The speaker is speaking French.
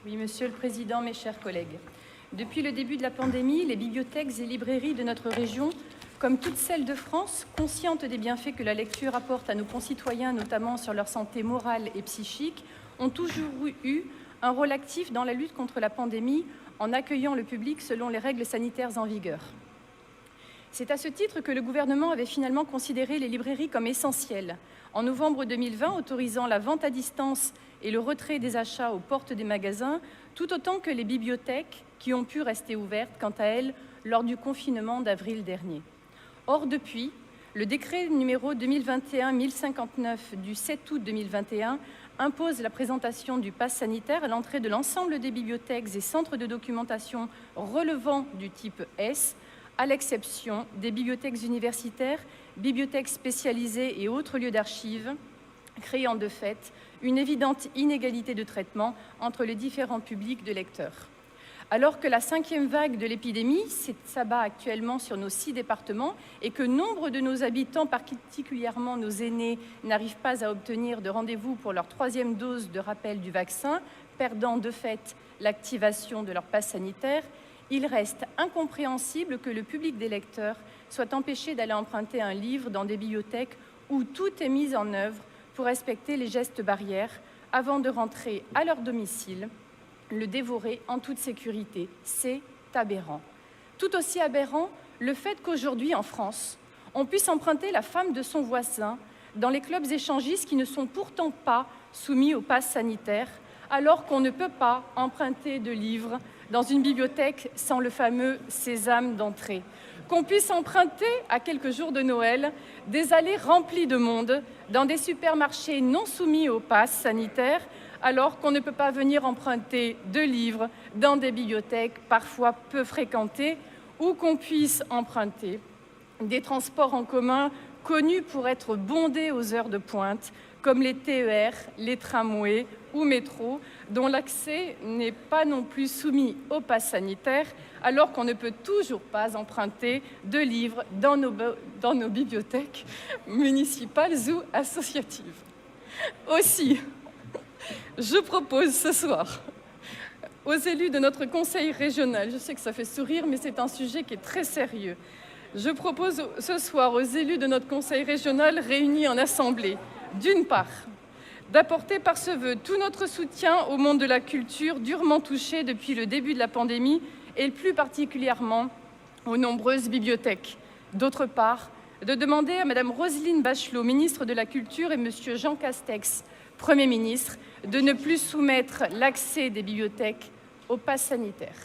Oui, Monsieur le Président, mes chers collègues. Depuis le début de la pandémie, les bibliothèques et librairies de notre région, comme toutes celles de France, conscientes des bienfaits que la lecture apporte à nos concitoyens, notamment sur leur santé morale et psychique, ont toujours eu un rôle actif dans la lutte contre la pandémie en accueillant le public selon les règles sanitaires en vigueur. C'est à ce titre que le gouvernement avait finalement considéré les librairies comme essentielles. En novembre 2020, autorisant la vente à distance et le retrait des achats aux portes des magasins, tout autant que les bibliothèques qui ont pu rester ouvertes, quant à elles, lors du confinement d'avril dernier. Or, depuis, le décret numéro 2021-1059 du 7 août 2021 impose la présentation du pass sanitaire à l'entrée de l'ensemble des bibliothèques et centres de documentation relevant du type S, à l'exception des bibliothèques universitaires, bibliothèques spécialisées et autres lieux d'archives, créant de fait une évidente inégalité de traitement entre les différents publics de lecteurs. Alors que la 5e vague de l'épidémie s'abat actuellement sur nos 6 départements et que nombre de nos habitants, particulièrement nos aînés, n'arrivent pas à obtenir de rendez-vous pour leur 3e dose de rappel du vaccin, perdant de fait l'activation de leur passe sanitaire, il reste incompréhensible que le public des lecteurs soit empêché d'aller emprunter un livre dans des bibliothèques où tout est mis en œuvre pour respecter les gestes barrières avant de rentrer à leur domicile, le dévorer en toute sécurité. C'est aberrant. Tout aussi aberrant, le fait qu'aujourd'hui, en France, on puisse emprunter la femme de son voisin dans les clubs échangistes qui ne sont pourtant pas soumis au pass sanitaire, alors qu'on ne peut pas emprunter de livres dans une bibliothèque sans le fameux sésame d'entrée. Qu'on puisse emprunter, à quelques jours de Noël, des allées remplies de monde dans des supermarchés non soumis au pass sanitaire, alors qu'on ne peut pas venir emprunter de livres dans des bibliothèques parfois peu fréquentées, ou qu'on puisse emprunter des transports en commun connus pour être bondés aux heures de pointe, comme les TER, les tramways ou métros, dont l'accès n'est pas non plus soumis au pass sanitaire, alors qu'on ne peut toujours pas emprunter de livres dans nos bibliothèques municipales ou associatives. Aussi, je propose ce soir aux élus de notre conseil régional, je sais que ça fait sourire, mais c'est un sujet qui est très sérieux. Je propose ce soir aux élus de notre conseil régional réunis en assemblée, d'une part, d'apporter par ce vœu tout notre soutien au monde de la culture durement touché depuis le début de la pandémie et plus particulièrement aux nombreuses bibliothèques. D'autre part, de demander à Mme Roselyne Bachelot, ministre de la Culture, et M. Jean Castex, Premier ministre, de ne plus soumettre l'accès des bibliothèques au pass sanitaire.